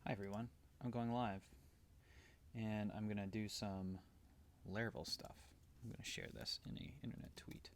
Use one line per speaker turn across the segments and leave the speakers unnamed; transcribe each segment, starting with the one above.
Hi everyone, I'm going live and I'm going to do some Laravel stuff. I'm going to share this in an internet tweet.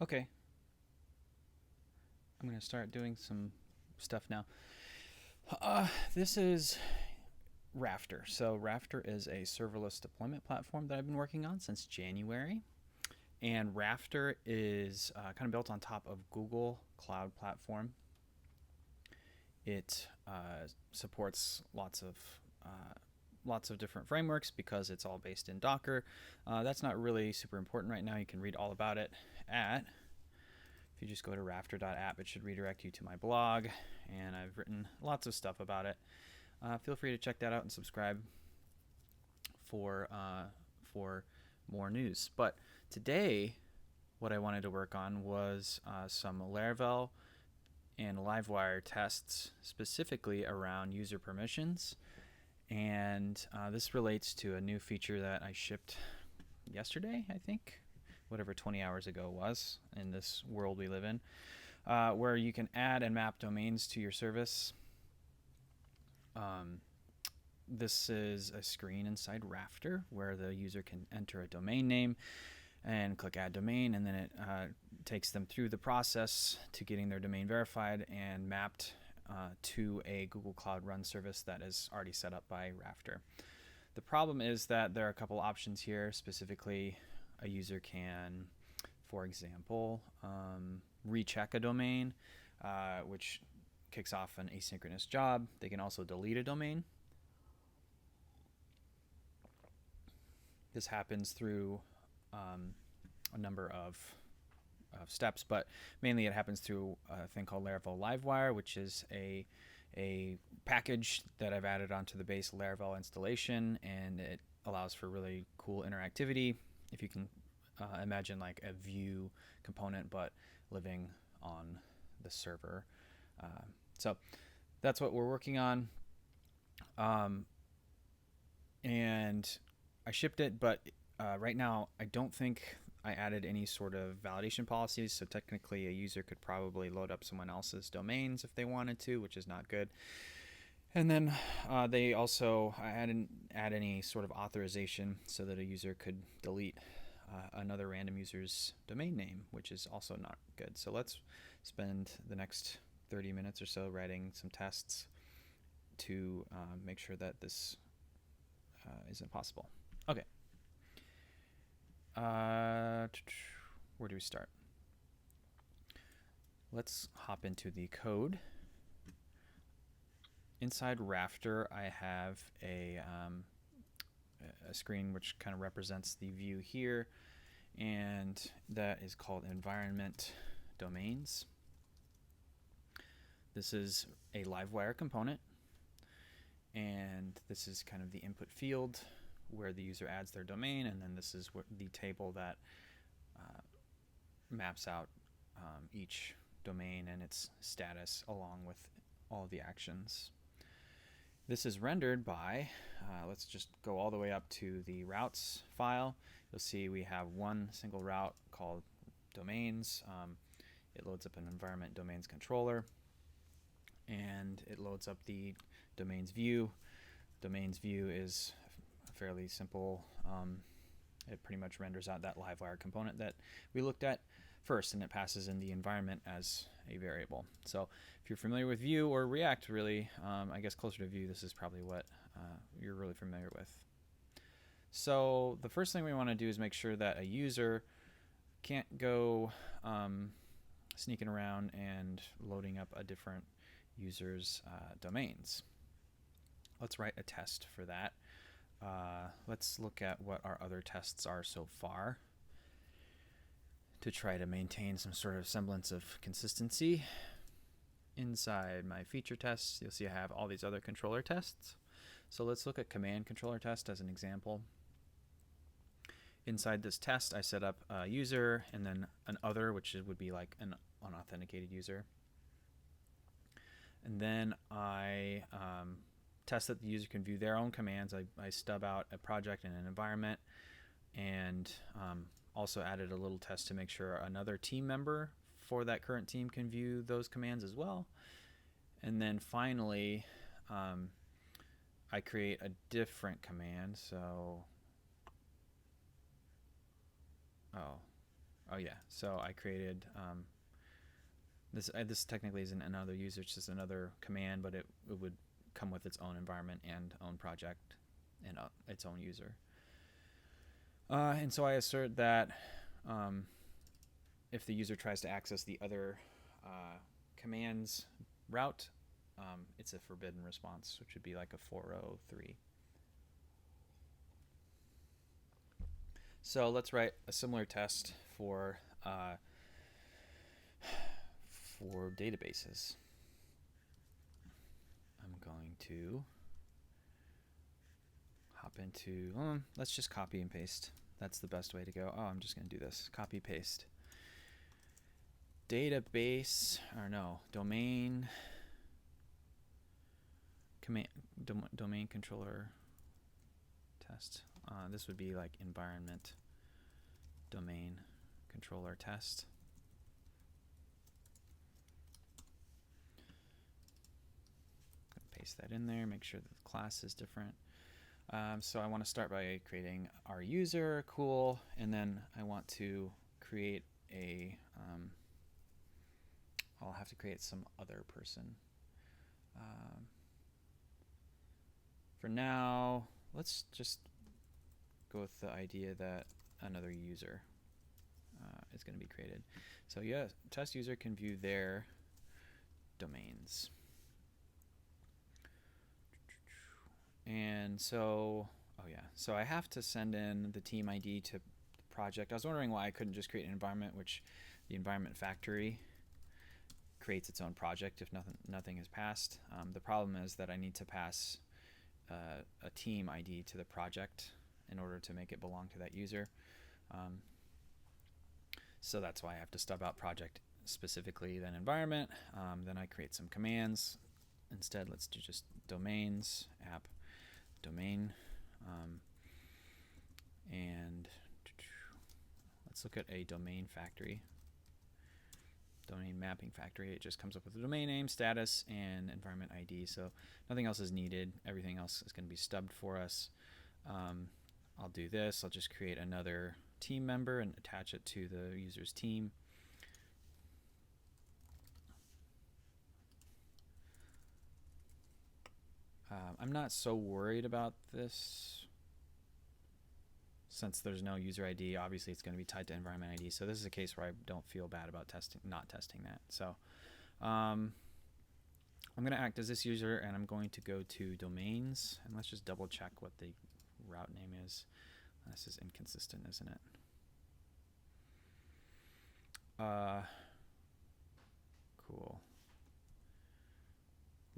Okay, I'm going to start doing some stuff now. This is Rafter. So Rafter is a serverless deployment platform that I've been working on since January. And Rafter is kind of built on top of Google Cloud Platform. It supports lots of different frameworks because it's all based in Docker. That's not really super important right now. You can read all about it if you just go to rafter.app, it should redirect you to my blog, and I've written lots of stuff about it. Feel free to check that out and subscribe for more news. But today, what I wanted to work on was some Laravel and Livewire tests, specifically around user permissions. And this relates to a new feature that I shipped yesterday, I think, whatever 20 hours ago was in this world we live in, where you can add and map domains to your service. This is a screen inside Rafter where the user can enter a domain name and click add domain, and then it takes them through the process to getting their domain verified and mapped to a Google Cloud Run service that is already set up by Rafter. The problem is that there are a couple options here. Specifically, a user can, for example, recheck a domain, which kicks off an asynchronous job. They can also delete a domain. This happens through a number of steps, but mainly it happens through a thing called Laravel Livewire, which is a package that I've added onto the base Laravel installation, and it allows for really cool interactivity. If you can imagine like a Vue component, but living on the server. So that's what we're working on. And I shipped it, but right now I don't think I added any sort of validation policies. So technically, a user could probably load up someone else's domains if they wanted to, which is not good. And then they also I didn't add any sort of authorization so that a user could delete another random user's domain name, which is also not good. So let's spend the next 30 minutes or so writing some tests to make sure that this isn't possible. Okay. Where do we start? Let's hop into the code. Inside Rafter, I have a screen which kind of represents the view here, and that is called environment domains. This is a Livewire component, and this is kind of the input field where the user adds their domain, and then this is what the table that maps out each domain and its status along with all of the actions. This is rendered by, let's just go all the way up to the routes file. You'll see we have one single route called domains. It loads up an environment domains controller, and it loads up the domains view. Domains view is fairly simple. It pretty much renders out that Livewire component that we looked at first, and it passes in the environment as a variable. So if you're familiar with Vue or React, really, I guess closer to Vue, this is probably what you're really familiar with. So the first thing we want to do is make sure that a user can't go sneaking around and loading up a different user's domains. Let's write a test for that. Let's look at what our other tests are so far to try to maintain some sort of semblance of consistency. Inside my feature tests, you'll see I have all these other controller tests. So let's look at command controller test as an example. Inside this test, I set up a user and then an other, which would be like an unauthenticated user. And then I test that the user can view their own commands. I stub out a project and an environment, and also added a little test to make sure another team member for that current team can view those commands as well. And then finally, I create a different command. So, oh yeah. So I created this technically isn't another user, it's just another command, but it would come with its own environment and own project and its own user. And so I assert that if the user tries to access the other commands route, it's a forbidden response, which would be like a 403. So let's write a similar test for databases. I'm going to hop into, let's just copy and paste. That's the best way to go. Oh, I'm just going to do this. Copy, paste. Database, or no, domain, domain controller test. This would be like environment domain controller test. Paste that in there, make sure that the class is different. So I want to start by creating our user, cool, and then I want to create a, I'll have to create some other person. For now, let's just go with the idea that another user is going to be created. So yeah, test user can view their domains. And so, so I have to send in the team ID to the project. I was wondering why I couldn't just create an environment, which the environment factory creates its own project if nothing is passed. The problem is that I need to pass a team ID to the project in order to make it belong to that user. So that's why I have to stub out project specifically, then environment. Then I create some commands. Instead, let's do just domains, app, domain, and let's look at a domain factory. Domain mapping factory. It just comes up with the domain name, status, and environment ID. So nothing else is needed. Everything else is going to be stubbed for us. I'll do this. I'll just create another team member and attach it to the user's team. I'm not so worried about this since there's no user ID. Obviously, it's going to be tied to environment ID. So this is a case where I don't feel bad about not testing that. So I'm going to act as this user, and I'm going to go to domains, and let's just double check what the route name is. This is inconsistent, isn't it? Cool.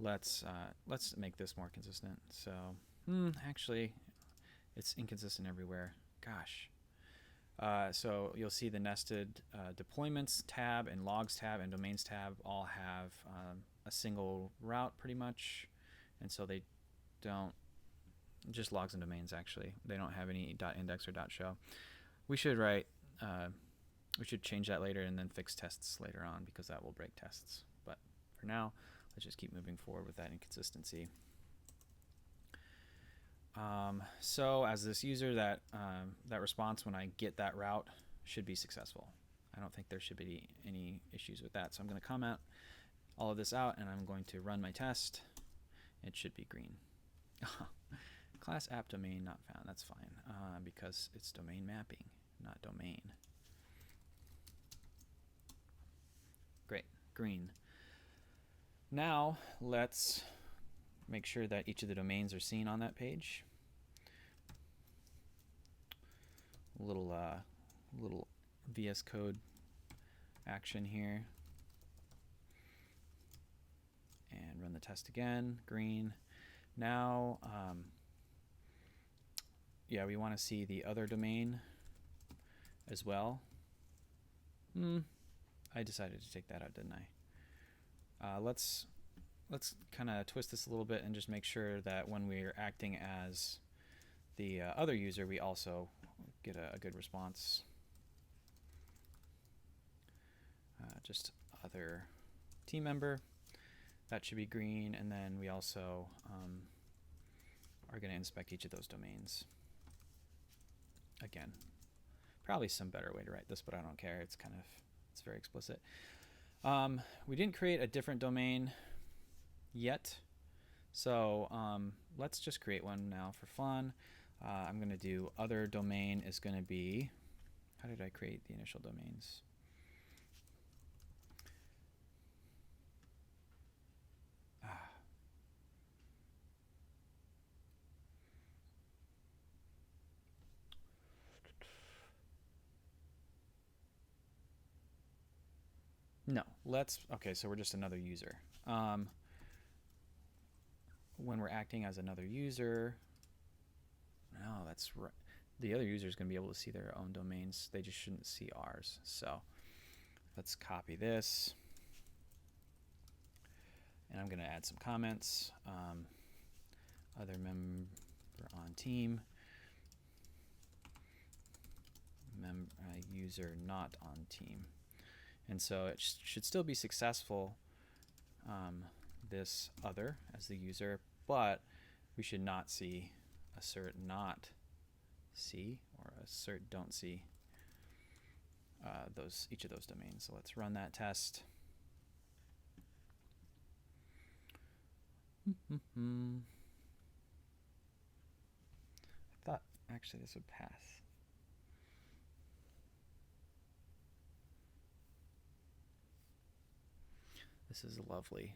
Let's make this more consistent. So actually, it's inconsistent everywhere. Gosh. So you'll see the nested deployments tab and logs tab and domains tab all have a single route pretty much, and so they don't, just logs and domains actually. They don't have any .index or .show. We should write, we should change that later and then fix tests later on because that will break tests. But for now, let's just keep moving forward with that inconsistency. So as this user, that response when I get that route should be successful. I don't think there should be any issues with that. So I'm going to comment all of this out, and I'm going to run my test. It should be green. Class app domain not found. That's fine because it's domain mapping, not domain. Great, green. Now let's make sure that each of the domains are seen on that page. Little VS Code action here. And run the test again, green. Now, yeah, we want to see the other domain as well. I decided to take that out, didn't I? Let's kind of twist this a little bit and just make sure that when we're acting as the other user, we also get a good response. Just other team member. That should be green, and then we also are going to inspect each of those domains. Again, probably some better way to write this, but I don't care. It's very explicit. We didn't create a different domain yet, so let's just create one now for fun. I'm going to do other domain is going to be, how did I create the initial domains? No, okay, so we're just another user. When we're acting as another user, no, that's right. The other user is going to be able to see their own domains. They just shouldn't see ours. So let's copy this. And I'm going to add some comments. Other member on team. User not on team. And so it should still be successful, this other as the user, but we should not see assert not see or assert don't see each of those domains. So let's run that test. I thought actually this would pass. This is lovely.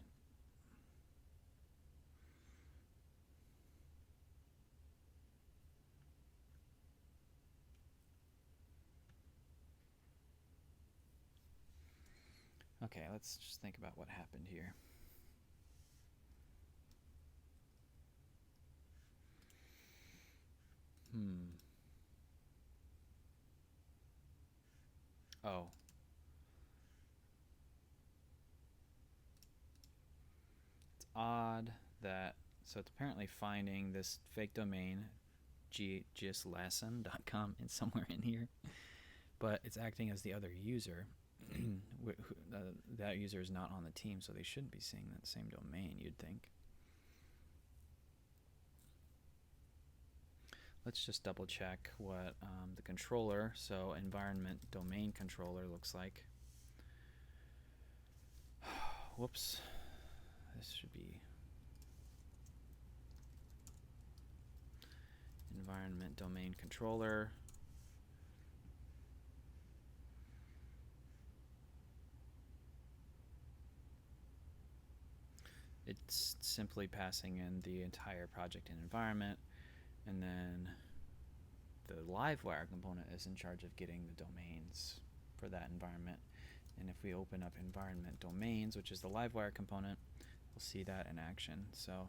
Okay, let's just think about what happened here. Oh. It's odd that, so it's apparently finding this fake domain, gislesson.com, and somewhere in here, but it's acting as the other user. That user is not on the team, so they shouldn't be seeing that same domain, you'd think. Let's just double check what the controller, so environment domain controller, looks like. Whoops. This should be environment domain controller. It's simply passing in the entire project and environment, and then the Livewire component is in charge of getting the domains for that environment. And if we open up environment domains, which is the Livewire component, we'll see that in action. So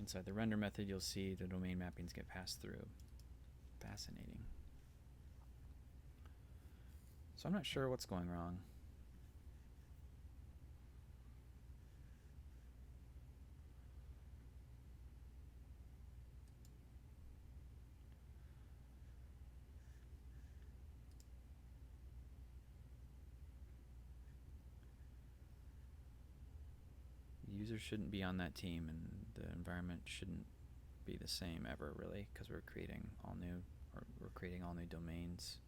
inside the render method, you'll see the domain mappings get passed through. Fascinating. So I'm not sure what's going wrong. The user shouldn't be on that team, and the environment shouldn't be the same ever, really, because we're creating all new domains.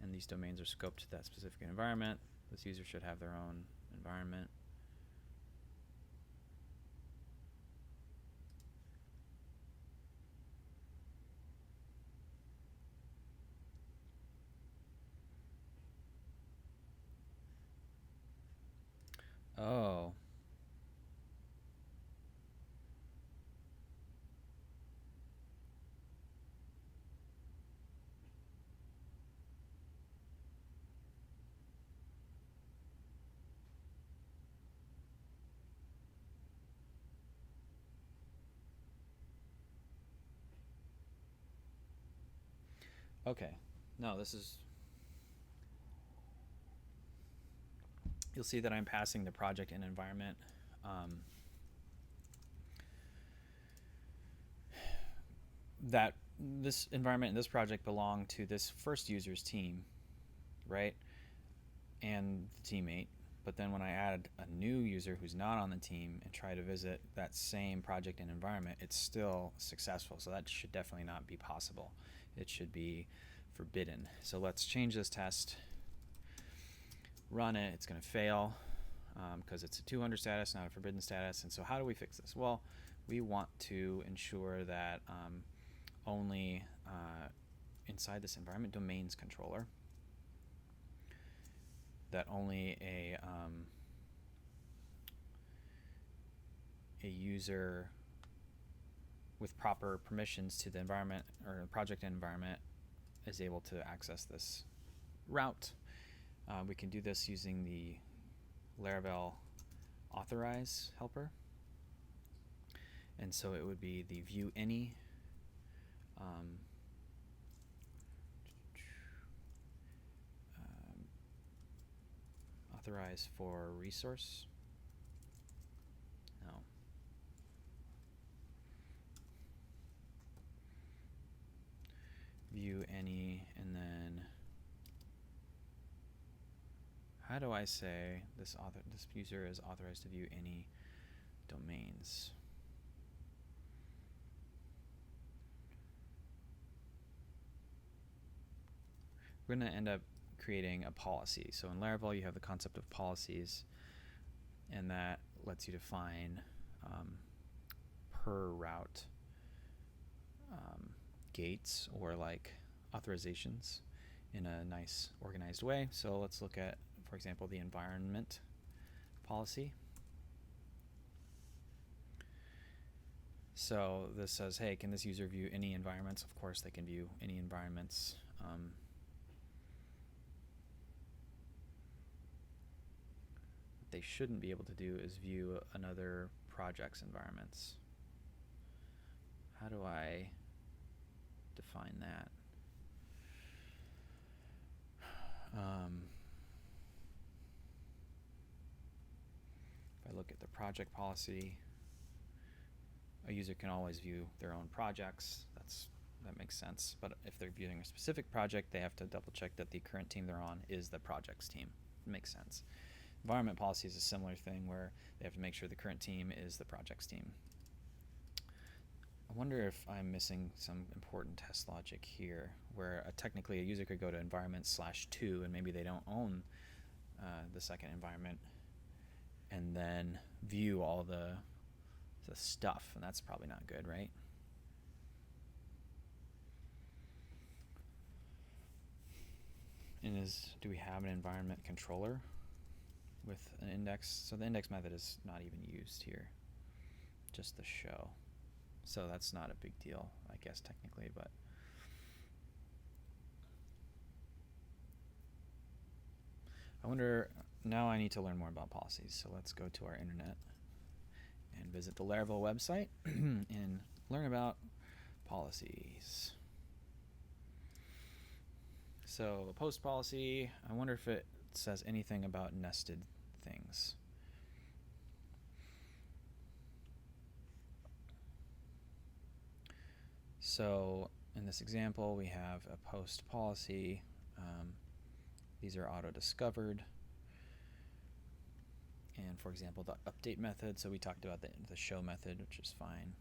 And these domains are scoped to that specific environment. This user should have their own environment. Okay. No, this is... You'll see that I'm passing the project and environment. That this environment and this project belong to this first user's team, right? And the teammate. But then when I add a new user who's not on the team and try to visit that same project and environment, it's still successful. So that should definitely not be possible. It should be forbidden. So let's change this test, run it. It's going to fail because it's a 200 status, not a forbidden status. And so how do we fix this? Well, we want to ensure that only inside this environment domains controller, that only a user with proper permissions to the environment or project environment is able to access this route. We can do this using the Laravel authorize helper. And so it would be the view any authorize for resource. No. View any, and then how do I say this user is authorized to view any domains? We're going to end up creating a policy. So in Laravel, you have the concept of policies, and that lets you define per route gates or like authorizations in a nice organized way. So let's look at, for example, the environment policy. So this says, hey, can this user view any environments? Of course they can view any environments. What they shouldn't be able to do is view another project's environments. How do I define that? If I look at the project policy, a user can always view their own projects. That makes sense. But if they're viewing a specific project, they have to double check that the current team they're on is the project's team. It makes sense. Environment policy is a similar thing where they have to make sure the current team is the project's team. I wonder if I'm missing some important test logic here, where technically a user could go to environment/2 and maybe they don't own the second environment, and then view all the stuff, and that's probably not good, right? And do we have an environment controller with an index? So the index method is not even used here, just the show. So that's not a big deal, I guess, technically, but I wonder, now I need to learn more about policies. So let's go to our internet and visit the Laravel website and learn about policies. So a post policy, I wonder if it says anything about nested things. So in this example, we have a post policy. These are auto-discovered. And for example, the update method, so we talked about the show method, which is fine.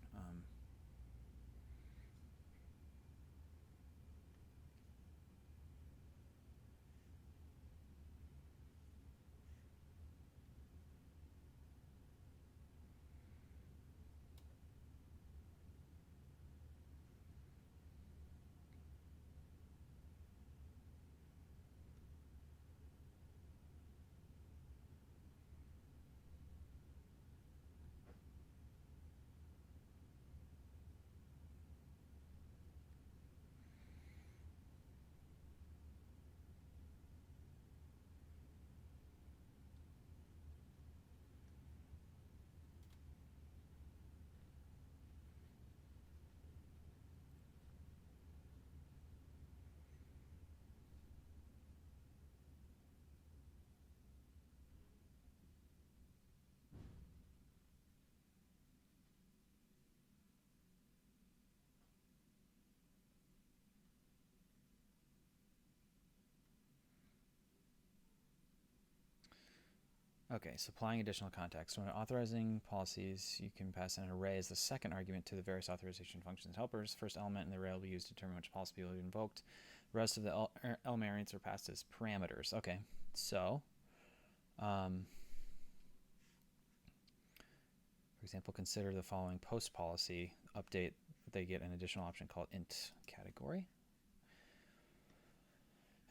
Okay, supplying additional context. When authorizing policies, you can pass an array as the second argument to the various authorization functions helpers. First element in the array will be used to determine which policy will be invoked. The rest of the element variants are passed as parameters. Okay, so, for example, consider the following post policy update. They get an additional option called int category.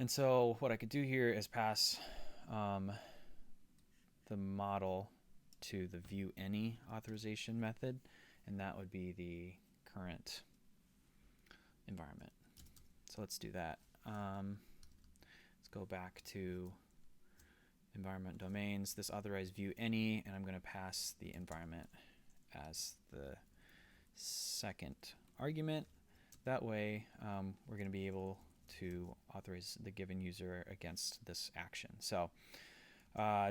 And so what I could do here is pass the model to the view any authorization method, and that would be the current environment. So let's do that. Let's go back to environment domains, this authorize view any, and I'm going to pass the environment as the second argument. That way we're going to be able to authorize the given user against this action. So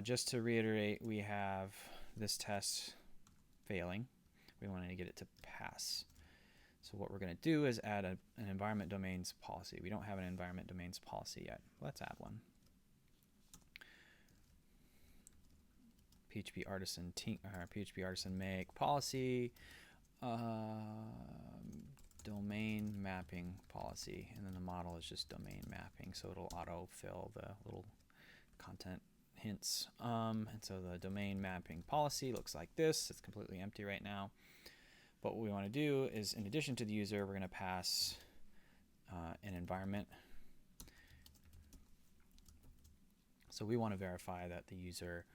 just to reiterate, we have this test failing. We wanted to get it to pass. So what we're going to do is add an environment domains policy. We don't have an environment domains policy yet. Let's add one. PHP artisan PHP artisan make policy domain mapping policy, and then the model is just domain mapping, so it'll auto-fill the little content hints. And so the domain mapping policy looks like this. It's completely empty right now. But what we want to do is, in addition to the user, we're going to pass an environment. So we want to verify that the user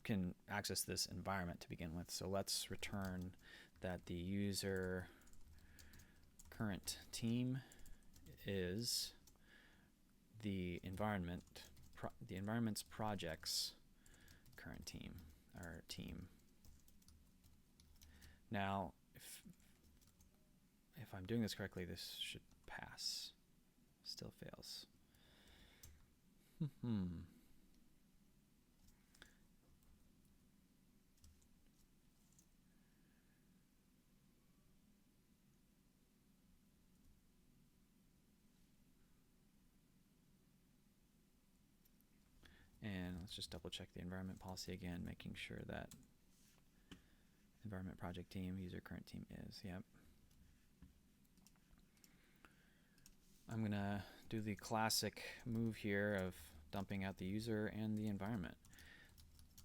can access this environment to begin with. So let's return that the user current team is the environment's project's current team, or team. Now, if I'm doing this correctly, this should pass. Still fails. And let's just double check the environment policy again, making sure that environment project team, user current team is, yep. I'm gonna do the classic move here of dumping out the user and the environment.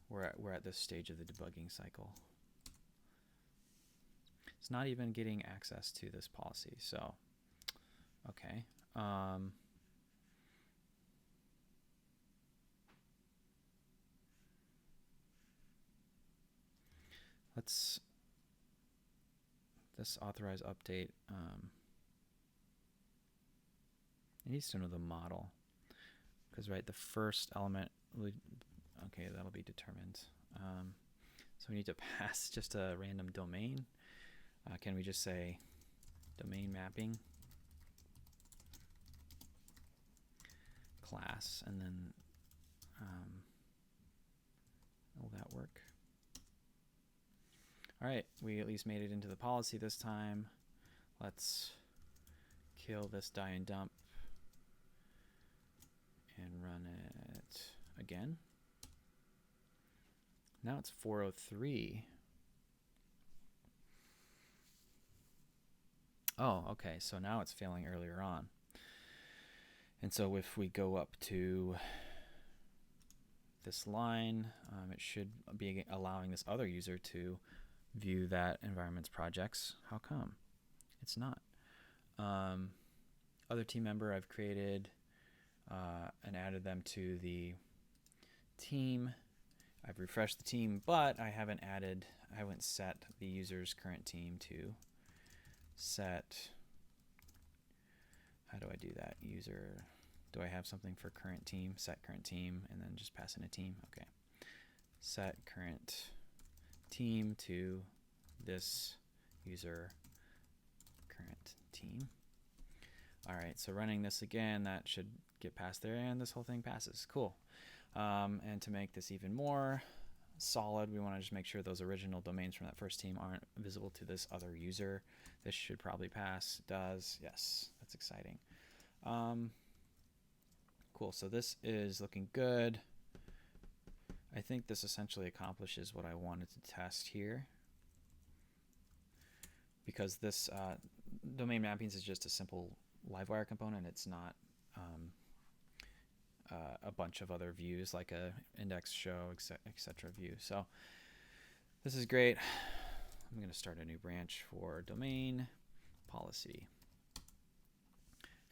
We're at this stage of the debugging cycle. It's not even getting access to this policy, so okay. Let's this authorize update. It needs to know the model, because right, the first element would, okay, that'll be determined. So we need to pass just a random domain. Can we just say domain mapping class, and then will that work? All right, we at least made it into the policy this time. Let's kill this die and dump and run it again. Now it's 403. Oh, okay, so now it's failing earlier on. And so if we go up to this line, it should be allowing this other user to view that environment's projects. How come? It's not. Other team member I've created and added them to the team. I've refreshed the team, but I haven't set the user's current team to set. How do I do that? User, do I have something for current team? Set current team, and then just pass in a team. Okay. Set current team to this user current team. All right, so running this again, that should get past there, and this whole thing passes. Cool. And to make this even more solid, we want to just make sure those original domains from that first team aren't visible to this other user. This should probably pass. It does. Yes, that's exciting. cool. So this is looking good. I think this essentially accomplishes what I wanted to test here, because this domain mappings is just a simple Livewire component. It's not a bunch of other views like a index, show, etc. view. So this is great. I'm going to start a new branch for domain policy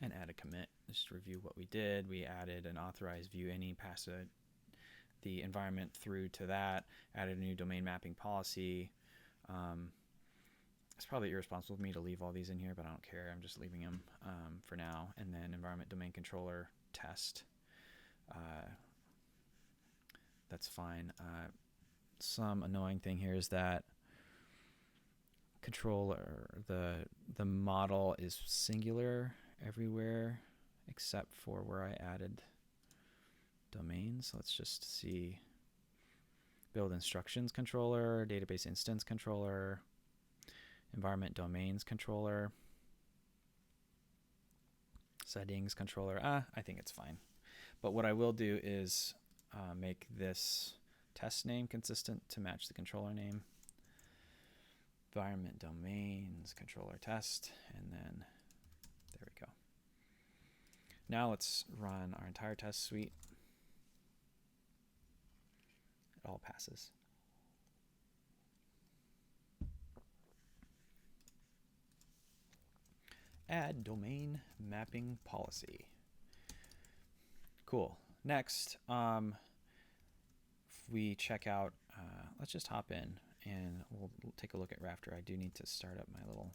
and add a commit. Just review what we did. We added an authorized view any, passed the environment through to that, added a new domain mapping policy. It's probably irresponsible of me to leave all these in here, but I don't care. I'm just leaving them for now. And then environment domain controller test. That's fine. Some annoying thing here is that controller, the model is singular everywhere except for where I added domains. Let's just see. Build instructions controller, database instance controller, environment domains controller, settings controller. I think it's fine. But what I will do is make this test name consistent to match the controller name. Environment domains controller test, and then there we go. Now let's run our entire test suite. It all passes. Add domain mapping policy. Cool. Next, if we check out, let's just hop in and we'll take a look at Rafter. I do need to start up my little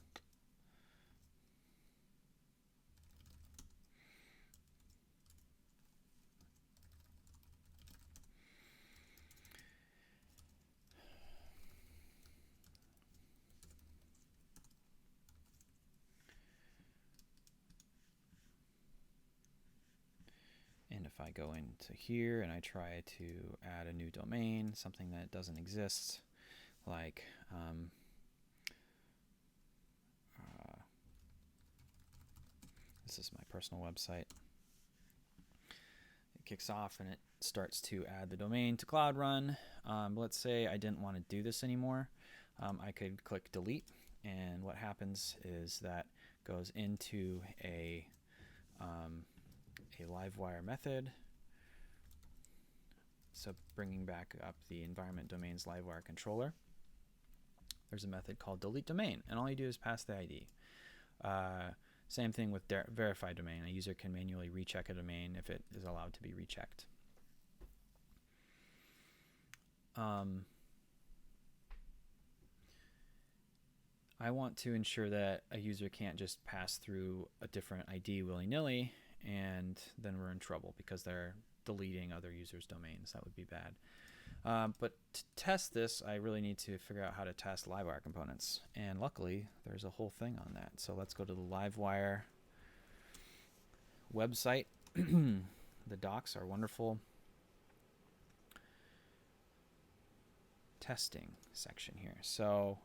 and if I go into here and I try to add a new domain, something that doesn't exist, like this is my personal website. It kicks off and it starts to add the domain to Cloud Run. Let's say I didn't want to do this anymore. I could click delete, and what happens is that goes into a Livewire method. So bringing back up the environment domains Livewire controller, there's a method called delete domain, and all you do is pass the ID. Same thing with verify domain. A user can manually recheck a domain if it is allowed to be rechecked. I want to ensure that a user can't just pass through a different ID willy-nilly, and then we're in trouble because they're deleting other users' domains. That would be bad. But to test this, I really need to figure out how to test Livewire components. And luckily, there's a whole thing on that. So let's go to the Livewire website. The docs are wonderful. Testing section here. So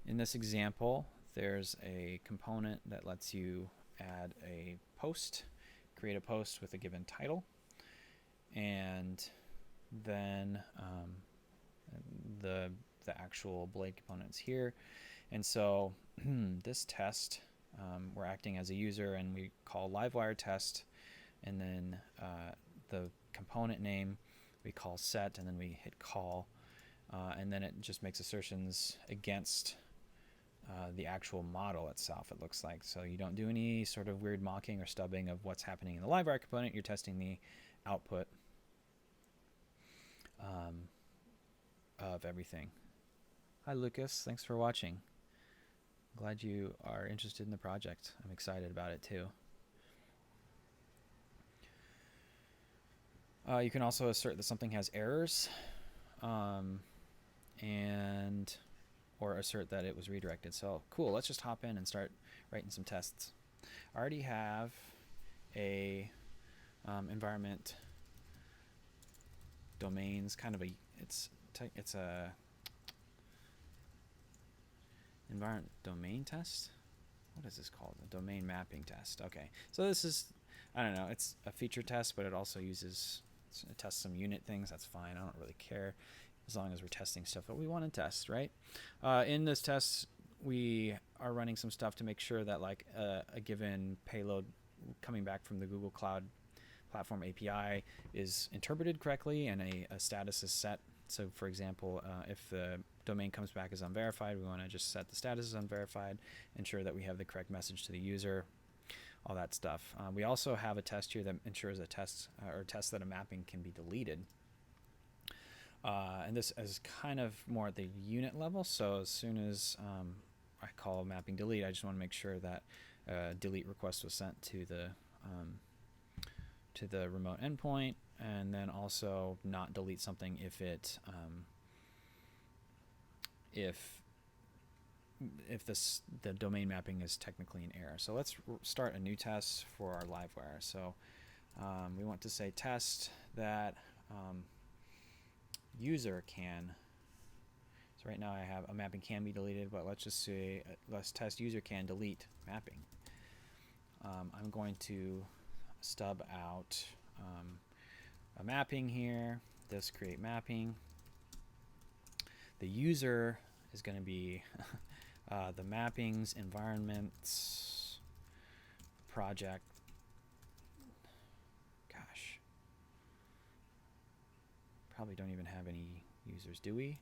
in this example, there's a component that lets you add a post, create a post with a given title, and then the actual blade components here. And so this test, we're acting as a user, and we call Livewire test, and then the component name we call set, and then we hit call, and then it just makes assertions against the actual model itself, it looks like. So you don't do any sort of weird mocking or stubbing of what's happening in the Livewire component. You're testing the output of everything. Hi, Lucas. Thanks for watching. Glad you are interested in the project. I'm excited about it too. You can also assert that something has errors, or assert that it was redirected. So cool, let's just hop in and start writing some tests. I already have a environment domains, kind of a, it's a environment domain test. What is this called? A domain mapping test. Okay, so this is, I don't know, it's a feature test, but it also it tests some unit things. That's fine. I don't really care as long as we're testing stuff that we want to test, right? In this test, we are running some stuff to make sure that like a given payload coming back from the Google Cloud Platform API is interpreted correctly and a status is set. So for example, if the domain comes back as unverified, we want to just set the status as unverified, ensure that we have the correct message to the user, all that stuff. We also have a test here that ensures a test that a mapping can be deleted. And this is kind of more at the unit level. So as soon as I call mapping delete, I just want to make sure that delete request was sent to the remote endpoint, and then also not delete something if the domain mapping is technically in error. So let's start a new test for our Livewire. So we want to say test that user can. So right now I have a mapping can be deleted, but let's just say let's test user can delete mapping. I'm going to stub out a mapping here. This create mapping. The user is going to be the mappings environments project. Gosh, probably don't even have any users, do we?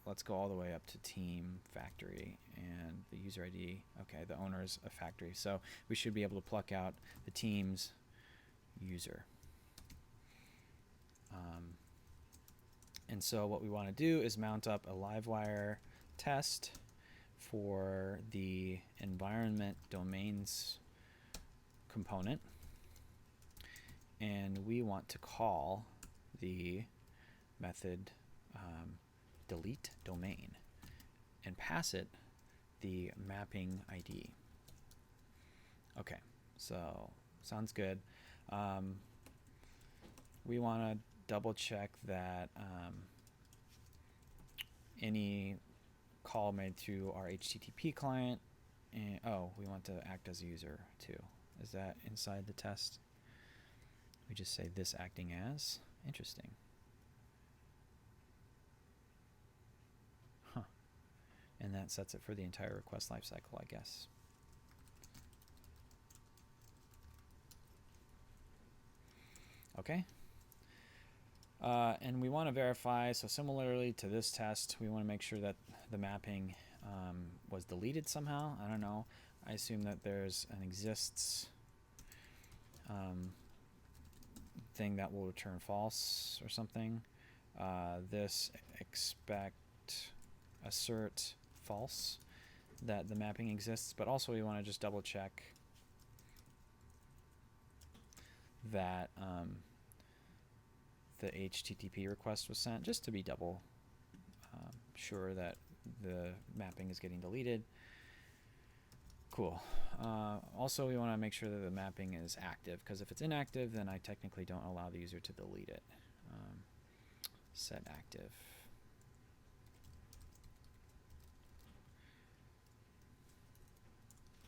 Let's go all the way up to team factory and the user ID. Okay, the owner is a factory, so we should be able to pluck out the team's user. And so what we want to do is mount up a Livewire test for the environment domains component, and we want to call the method delete domain and pass it the mapping ID. Okay, so sounds good. We want to double check that any call made through our HTTP client, and we want to act as a user too. Is that inside the test? We just say this acting as. Interesting. Huh. And that sets it for the entire request lifecycle, I guess. Okay. And we want to verify, so similarly to this test, we want to make sure that the mapping was deleted somehow. I don't know. I assume that there's an exists thing that will return false or something. This expect assert false, that the mapping exists, but also we want to just double check that the HTTP request was sent, just to be double sure that the mapping is getting deleted. Cool. Also, we want to make sure that the mapping is active, because if it's inactive, then I technically don't allow the user to delete it. Set active.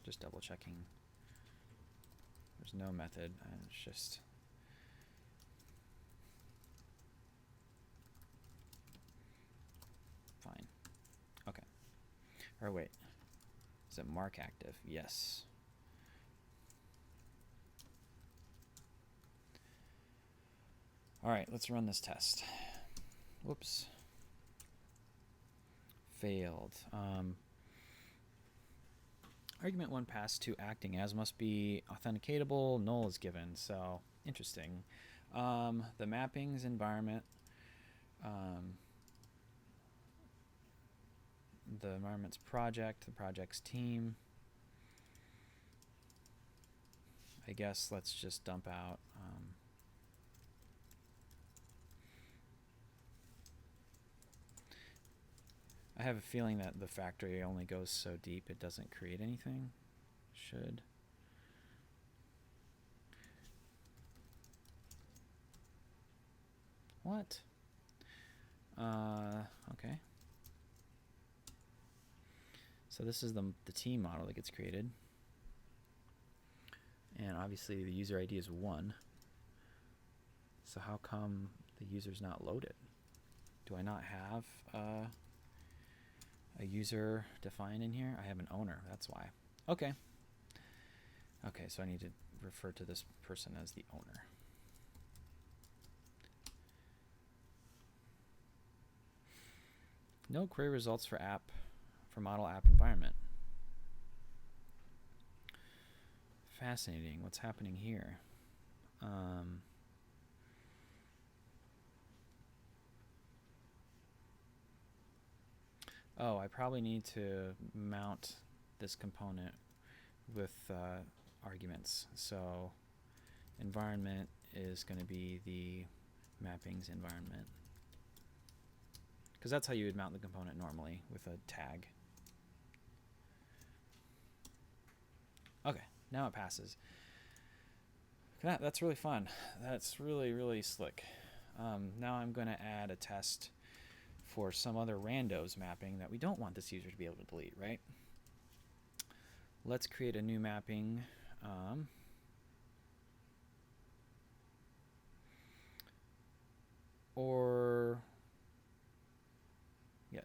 Just double checking. There's no method, and it's just fine. Okay. Or wait. Is it mark active? Yes. All right, let's run this test. Whoops. Failed. Argument 1 passed to acting as must be authenticatable. Null is given. So interesting. The mappings environment. The environment's project, the project's team. I guess let's just dump out I have a feeling that the factory only goes so deep it doesn't create anything. Should. What? Okay. So this is the team model that gets created. And obviously the user ID is 1. So how come the user's not loaded? Do I not have a user defined in here? I have an owner, that's why. Okay. Okay, so I need to refer to this person as the owner. No query results for model app environment. Fascinating. What's happening here? Oh, I probably need to mount this component with arguments. So environment is going to be the mappings environment, because that's how you would mount the component normally, with a tag. Okay, now it passes. That's really fun. That's really, really slick. Now I'm going to add a test for some other randos mapping that we don't want this user to be able to delete, right? Let's create a new mapping.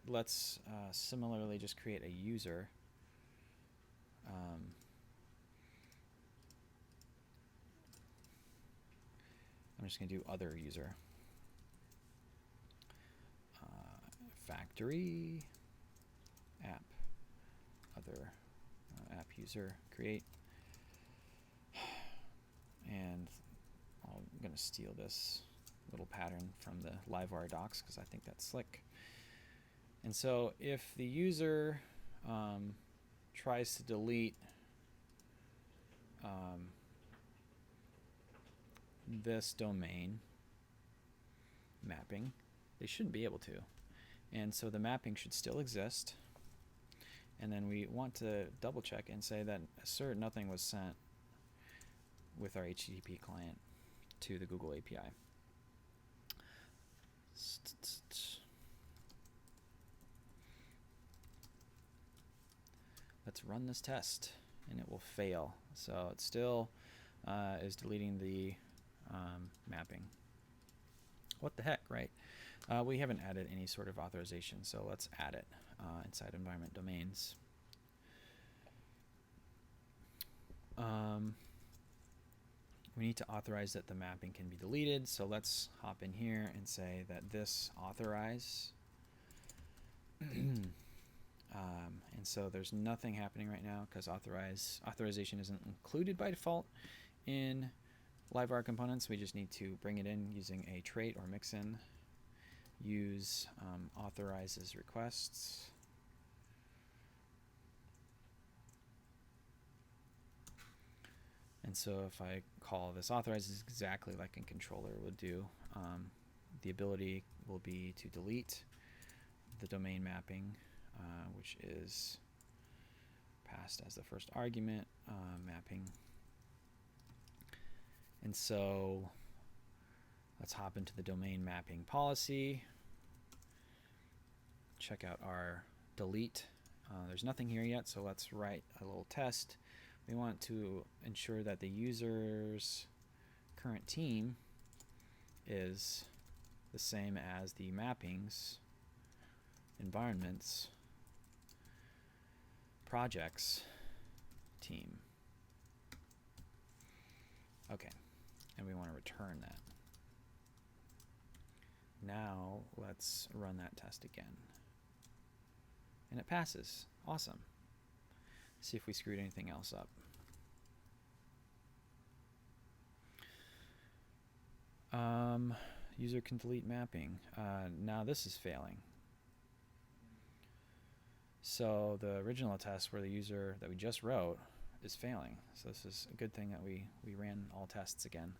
Let's similarly just create a user. I'm just going to do other user. Factory app other app user create. And I'm going to steal this little pattern from the Livewire docs because I think that's slick. And so if the user tries to delete this domain mapping, they shouldn't be able to. And so the mapping should still exist. And then we want to double check and say that assert nothing was sent with our HTTP client to the Google API. Let's run this test, and it will fail. So it still is deleting the mapping. What the heck, right? We haven't added any sort of authorization, so let's add it inside environment domains. We need to authorize that the mapping can be deleted, so let's hop in here and say that this authorize. And so there's nothing happening right now because authorization isn't included by default in Livewire components. We just need to bring it in using a trait or mixin. Use authorizes requests. And so if I call this authorizes exactly like a controller would do, the ability will be to delete the domain mapping, which is passed as the first argument mapping. And so let's hop into the domain mapping policy. Check out our delete. There's nothing here yet, so let's write a little test. We want to ensure that the user's current team is the same as the mappings, environments, projects team. Okay, and we want to return that. Now let's run that test again. And it passes. Awesome. See if we screwed anything else up. User can delete mapping. Now this is failing. So the original test where the user that we just wrote is failing. So this is a good thing that we ran all tests again.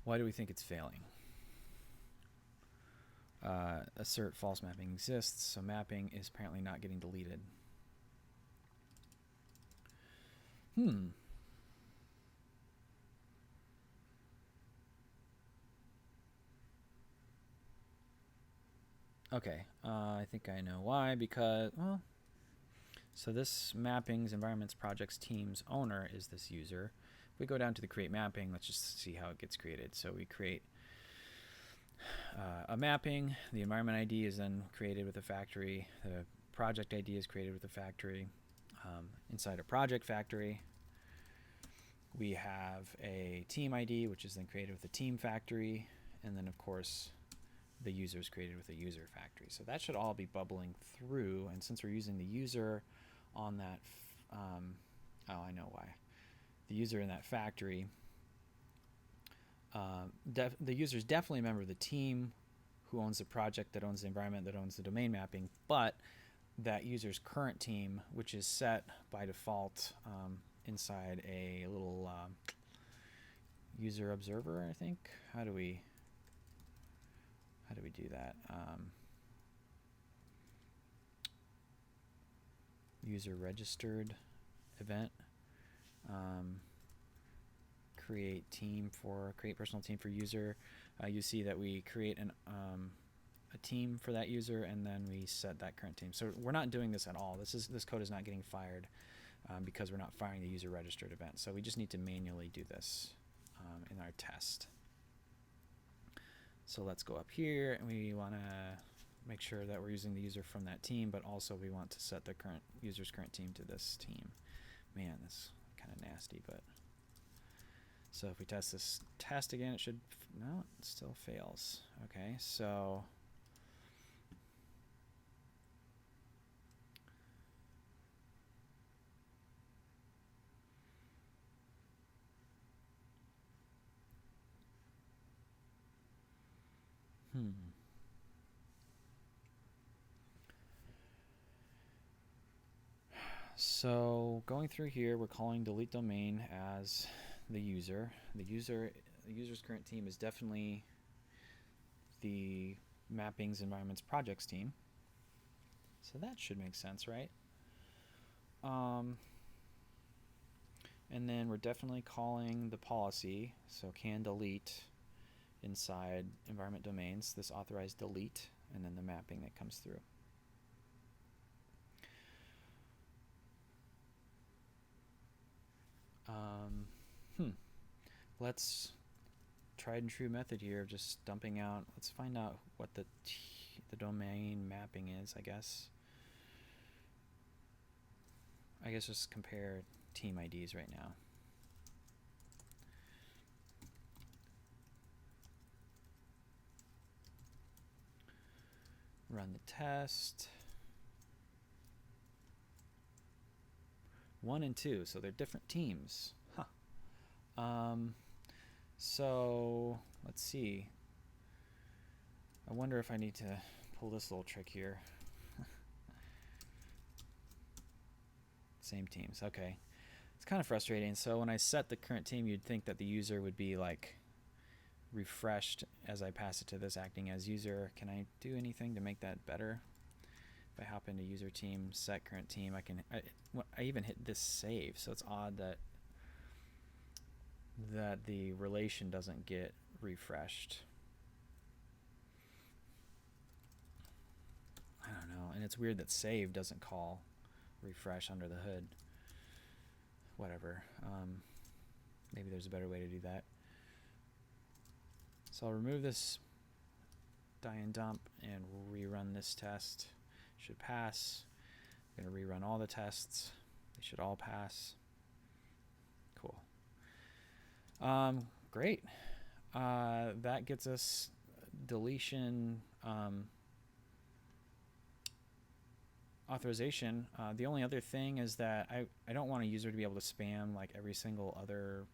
Why do we think it's failing? Assert false mapping exists, so mapping is apparently not getting deleted. Okay, I think I know why, because, well, so this mappings, environments, projects, teams, owner is this user. If we go down to the create mapping, let's just see how it gets created. So we create a mapping. The environment ID is then created with a factory. The project ID is created with a factory. Inside a project factory, we have a team ID, which is then created with a team factory. And then, of course, the user is created with a user factory. So that should all be bubbling through. And since we're using the user on that, oh, I know why. The user in that factory, the user is definitely a member of the team who owns the project, that owns the environment, that owns the domain mapping, but that user's current team, which is set by default inside a little user observer, I think. How do we do that? User registered event. Create personal team for user. You see that we create a team for that user, and then we set that current team. So we're not doing this at all. This code is not getting fired because we're not firing the user registered event. So we just need to manually do this in our test. So let's go up here, and we want to make sure that we're using the user from that team, but also we want to set the user's current team to this team. Man, that's kind of nasty, but so if we test this test again, it should, no, it still fails. Okay, so So going through here, we're calling delete domain as the user. The user's current team is definitely the mappings, environments, projects team. So that should make sense, right? And then we're definitely calling the policy, so can delete inside environment domains, this authorized delete, and then the mapping that comes through. Let's tried and true method here of just dumping out. Let's find out what the domain mapping is, I guess. Just compare team IDs right now. Run the test. 1 and 2, so they're different teams. Huh. So let's see. I wonder if I need to pull this little trick here. Same teams. Okay. It's kind of frustrating. So when I set the current team, you'd think that the user would be like refreshed as I pass it to this acting as user. Can I do anything to make that better? If I hop into user team, set current team, I even hit this save. So it's odd that the relation doesn't get refreshed. I don't know. And it's weird that save doesn't call refresh under the hood. Whatever. Maybe there's a better way to do that. So I'll remove this die and dump and rerun this test. Should pass. I'm going to rerun all the tests. They should all pass. Cool. Great. That gets us deletion authorization. The only other thing is that I don't want a user to be able to spam like every single other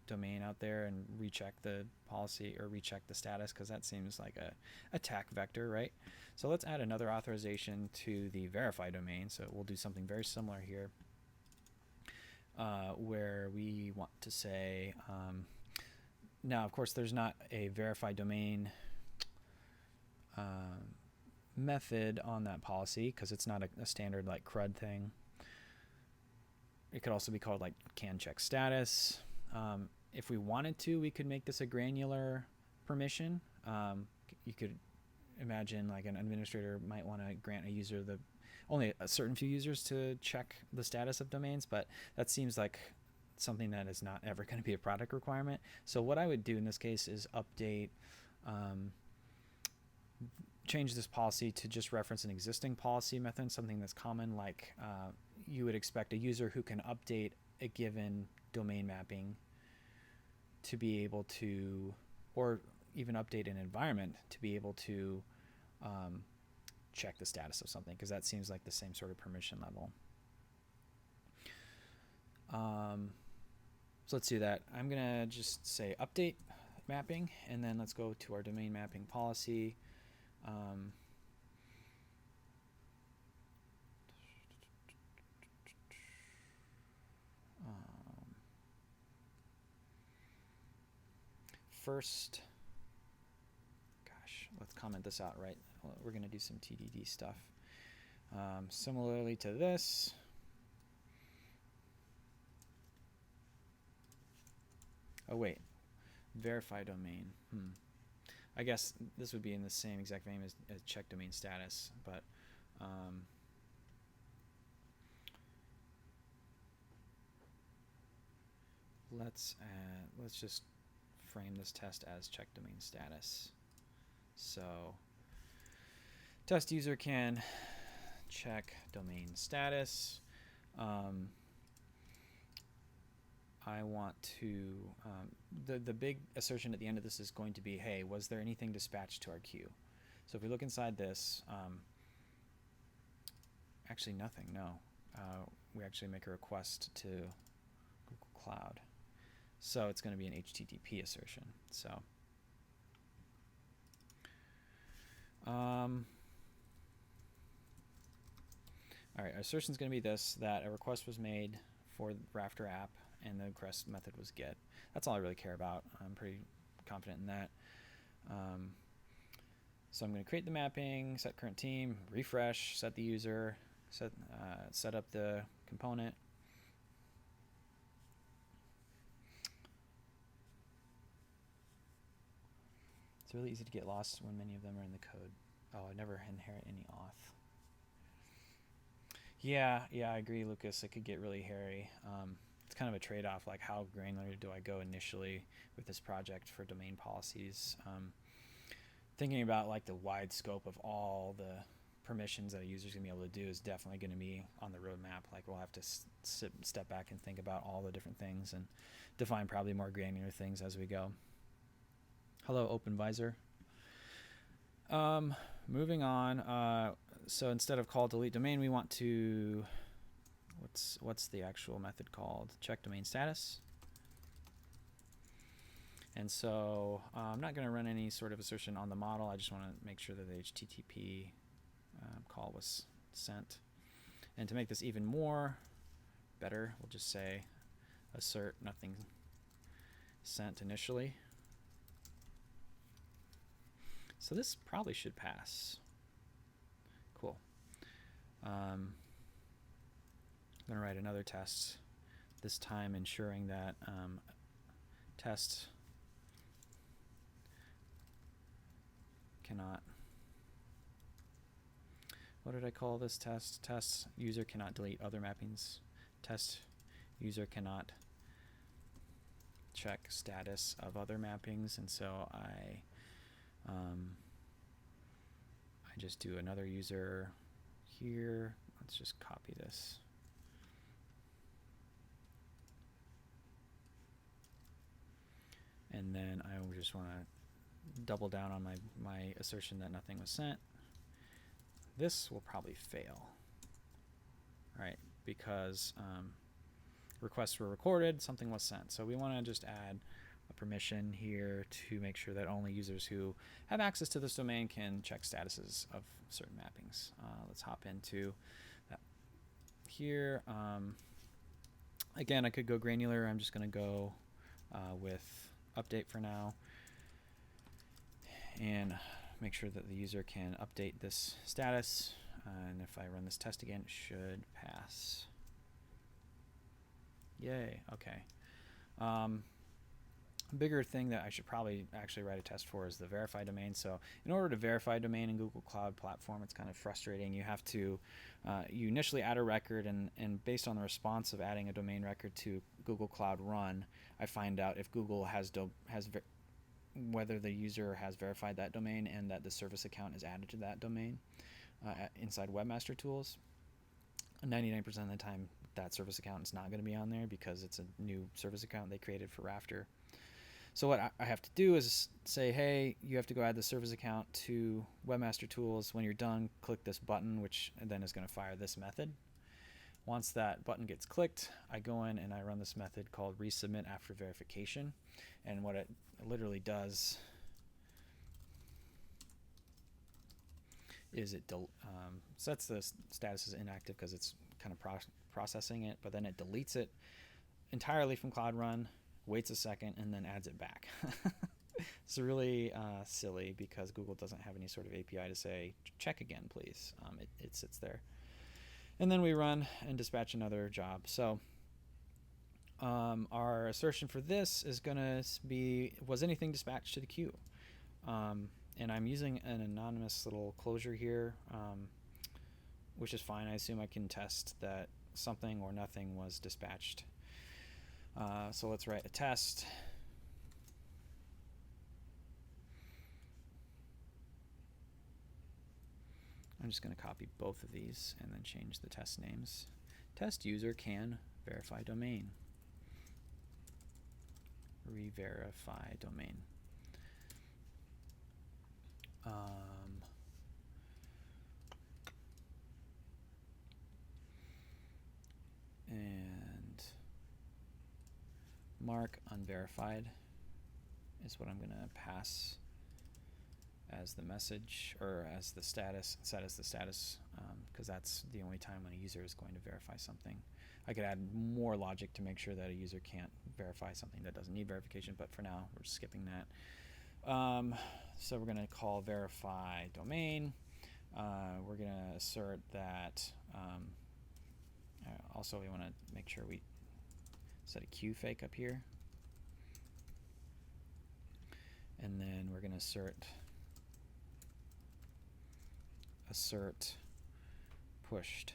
domain out there and recheck the policy or recheck the status, because that seems like a attack vector, right? So let's add another authorization to the verify domain. So we'll do something very similar here, where we want to say, now of course there's not a verify domain method on that policy because it's not a standard like CRUD thing. It could also be called like can check status. If we wanted to, we could make this a granular permission. You could imagine like an administrator might want to grant a user only a certain few users to check the status of domains, but that seems like something that is not ever going to be a product requirement. So what I would do in this case is update, change this policy to just reference an existing policy method, something that's common, like you would expect a user who can update a given domain mapping to be able to, or even update an environment to be able to check the status of something, because that seems like the same sort of permission level. So let's do that. I'm going to just say update mapping, and then let's go to our domain mapping policy. First, gosh, let's comment this out, right? We're going to do some TDD stuff. Similarly to this, oh wait, verify domain. I guess this would be in the same exact vein as check domain status, but let's just frame this test as check domain status. So test user can check domain status. I want to, the big assertion at the end of this is going to be, hey, was there anything dispatched to our queue? So if we look inside this, actually nothing, no. We actually make a request to Google Cloud. So it's going to be an HTTP assertion. So all right, our assertion is going to be this, that a request was made for the Rafter app and the request method was get. That's all I really care about. I'm pretty confident in that. So I'm going to create the mapping, set current team, refresh, set the user, set up the component. It's really easy to get lost when many of them are in the code. Oh, I never inherit any auth. Yeah, I agree, Lucas. It could get really hairy. It's kind of a trade-off, like how granular do I go initially with this project for domain policies. Thinking about like the wide scope of all the permissions that a user's gonna be able to do is definitely gonna be on the roadmap. Like we'll have to step back and think about all the different things and define probably more granular things as we go. Hello, OpenVisor. Moving on. So instead of call delete domain, we want to, what's the actual method called? Check domain status. And so I'm not going to run any sort of assertion on the model. I just want to make sure that the HTTP call was sent. And to make this even more better, we'll just say assert nothing sent initially. So this probably should pass. Cool. I'm going to write another test, this time ensuring that test cannot, what did I call this test? Test user cannot delete other mappings. Test user cannot check status of other mappings. And so I just do another user here. Let's just copy this. And then I just want to double down on my assertion that nothing was sent. This will probably fail, right? Because requests were recorded, something was sent. So we want to just add a permission here to make sure that only users who have access to this domain can check statuses of certain mappings. Let's hop into that here. Again, I could go granular. I'm just going to go with update for now and make sure that the user can update this status. And if I run this test again, it should pass. Yay, okay. bigger thing that I should probably actually write a test for is the verify domain. So in order to verify a domain in Google Cloud Platform, it's kind of frustrating. You have to, you initially add a record, and based on the response of adding a domain record to Google Cloud Run, I find out if Google whether the user has verified that domain and that the service account is added to that domain inside Webmaster Tools. 99% of the time, that service account is not going to be on there because it's a new service account they created for Rafter. So what I have to do is say, hey, you have to go add the service account to Webmaster Tools. When you're done, click this button, which then is going to fire this method. Once that button gets clicked, I go in and I run this method called Resubmit after verification. And what it literally does is it sets the status as inactive because it's kind of processing it, but then it deletes it entirely from Cloud Run, waits a second, and then adds it back. It's really silly because Google doesn't have any sort of API to say, check again, please. It sits there. And then we run and dispatch another job. So our assertion for this is going to be, was anything dispatched to the queue? And I'm using an anonymous little closure here, which is fine. I assume I can test that something or nothing was dispatched. So let's write a test. I'm just going to copy both of these and then change the test names. Test user can verify domain. Re-verify domain. And mark unverified is what I'm going to pass as the message, or as the status, set as the status, because that's the only time when a user is going to verify something. I could add more logic to make sure that a user can't verify something that doesn't need verification, but for now we're skipping that. So we're going to call verify domain. We're going to assert that also we want to make sure we set a queue fake up here. And then we're going to assert pushed.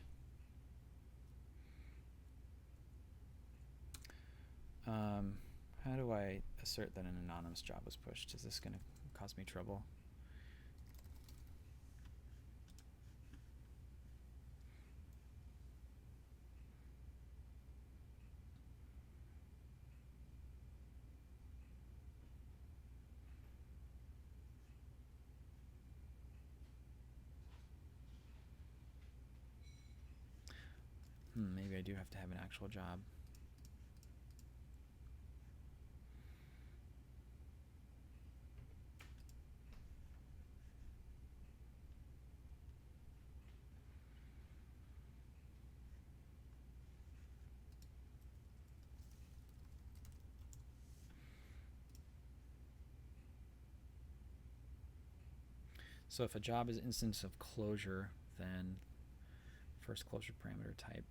How do I assert that an anonymous job was pushed? Is this going to cause me trouble? Maybe I do have to have an actual job. So if a job is instance of closure, then first closure parameter type.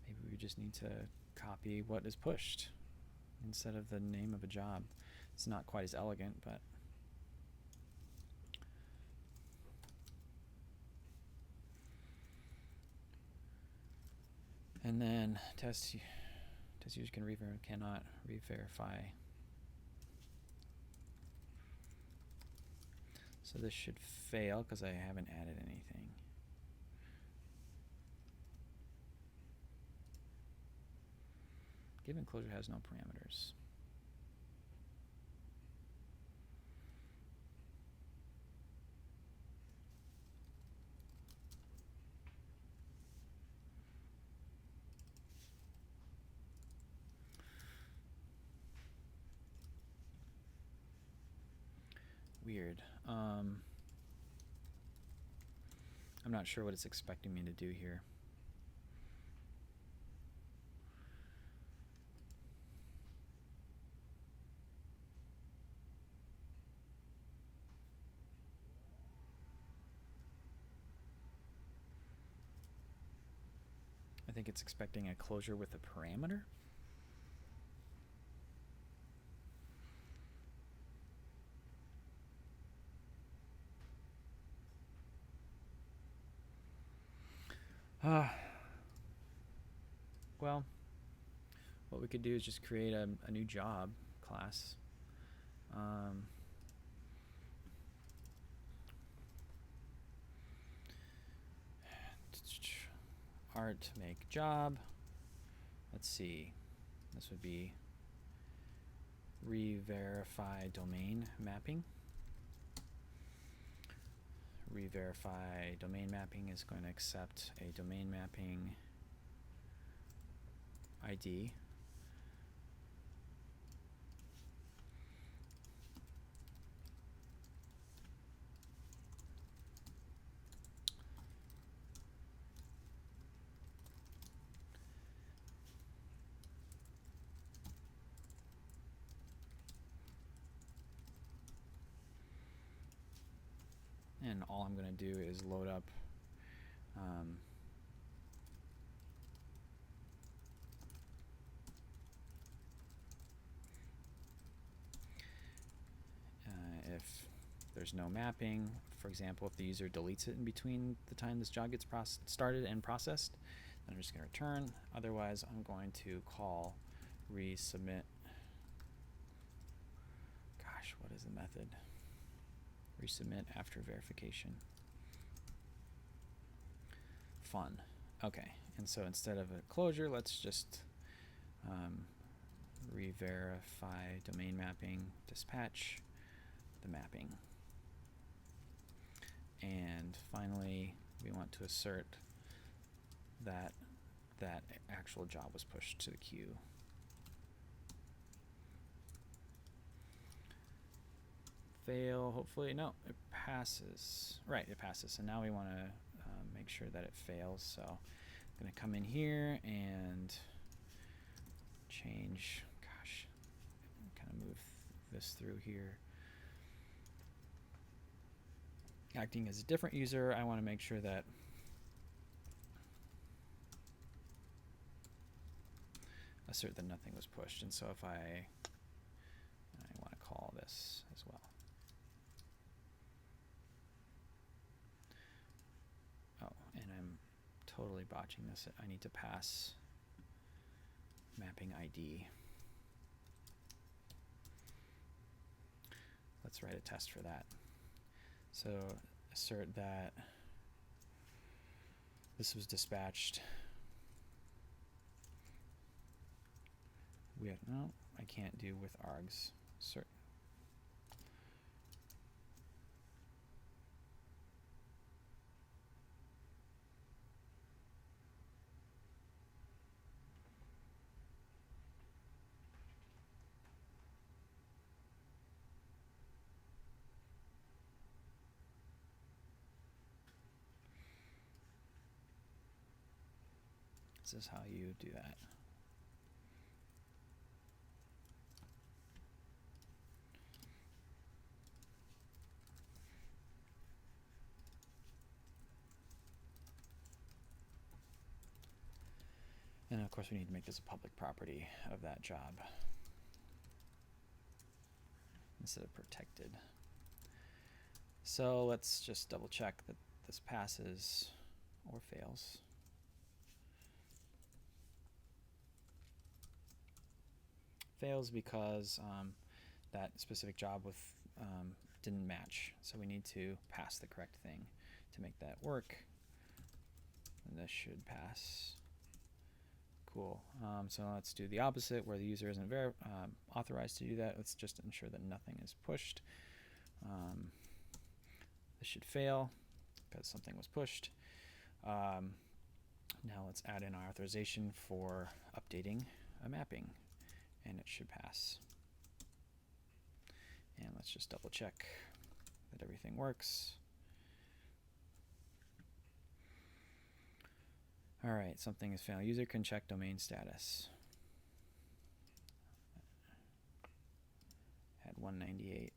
Maybe we just need to copy what is pushed instead of the name of a job. It's not quite as elegant, but and then test user cannot re-verify. So this should fail because I haven't added anything. Given closure has no parameters. Weird. I'm not sure what it's expecting me to do here. think it's expecting a closure with a parameter. Well, what we could do is just create a new job class. Art make job. Let's see. This would be re-verify domain mapping. Re-verify domain mapping is going to accept a domain mapping ID. And all I'm going to do is load up if there's no mapping, for example, if the user deletes it in between the time this job gets started and processed, then I'm just going to return. Otherwise, I'm going to call resubmit. Gosh, what is the method? Resubmit after verification. Fun. Okay, and so instead of a closure, let's just re-verify domain mapping, dispatch the mapping. And finally, we want to assert that that actual job was pushed to the queue. Fail, hopefully. No, it passes. Right, it passes. And now we want to make sure that it fails. So I'm going to come in here and change, gosh, kind of move this through here. Acting as a different user, I want to make sure that assert that nothing was pushed. And so if I want to call this as well. Oh, and I'm totally botching this. I need to pass mapping ID. Let's write a test for that. So assert that this was dispatched. No, I can't do with args. Assert. This is how you do that. And of course we need to make this a public property of that job instead of protected. So let's just double check that this passes or fails. Fails because that specific job with didn't match. So we need to pass the correct thing to make that work. And this should pass. Cool. So let's do the opposite where the user isn't authorized to do that. Let's just ensure that nothing is pushed. This should fail because something was pushed. Now let's add in our authorization for updating a mapping, and it should pass. And let's just double check that everything works. All right, something is failed. User can check domain status. At 198.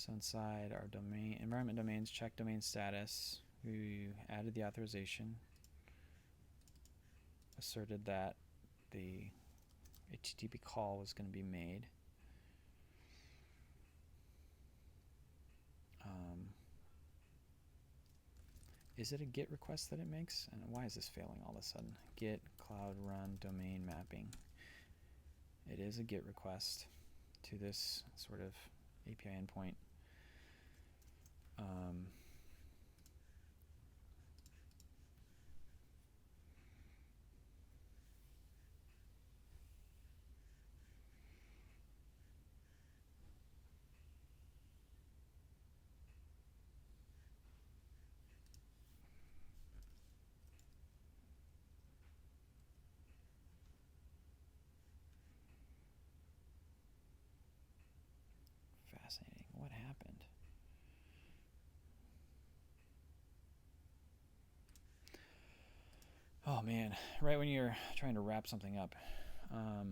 So inside our domain environment domains, check domain status. We added the authorization, asserted that the HTTP call was going to be made. Is it a GET request that it makes? And why is this failing all of a sudden? GET cloud run domain mapping. It is a GET request to this sort of API endpoint. Fascinating. What happened? Oh man, right when you're trying to wrap something up. Verify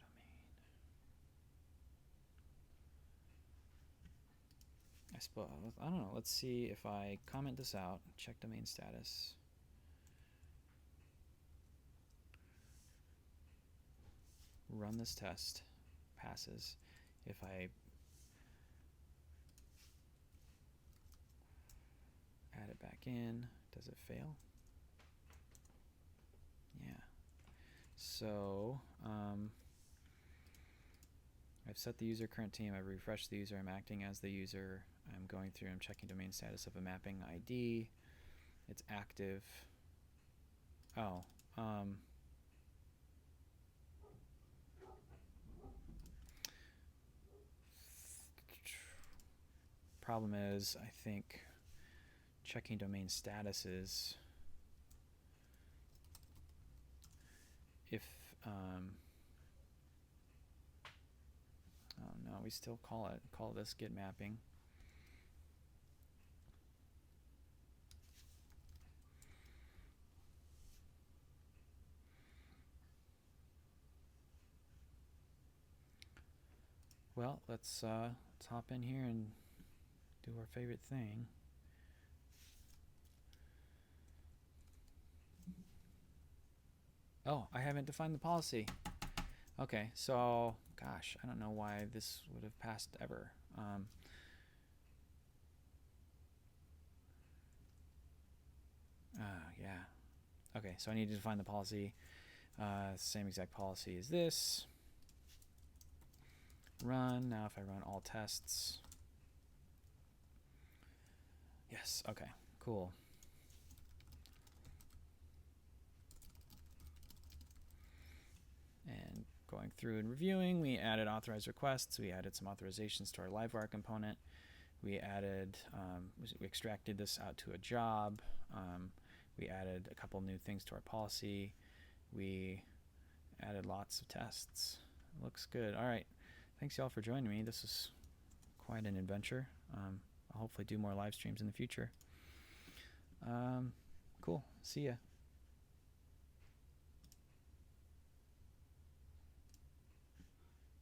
domain. I suppose, I don't know, let's see if I comment this out, check domain status. Run this test, passes. If I add it back in, does it fail? Yeah. So I've set the user current team, I've refreshed the user, I'm acting as the user, I'm going through, I'm checking domain status of a mapping ID, it's active. Oh, problem is, I think checking domain status is if oh no, we still call this get mapping. Well, let's hop in here and do our favorite thing. Oh, I haven't defined the policy. Okay, so gosh, I don't know why this would have passed ever. Yeah. Okay, so I need to define the policy. Same exact policy as this. Run. Now if I run all tests. Yes, okay, cool. And going through and reviewing, we added authorized requests. We added some authorizations to our Livewire component. We added, we extracted this out to a job. We added a couple new things to our policy. We added lots of tests. Looks good. All right. Thanks, y'all, for joining me. This is quite an adventure. I'll hopefully do more live streams in the future. Cool. See ya.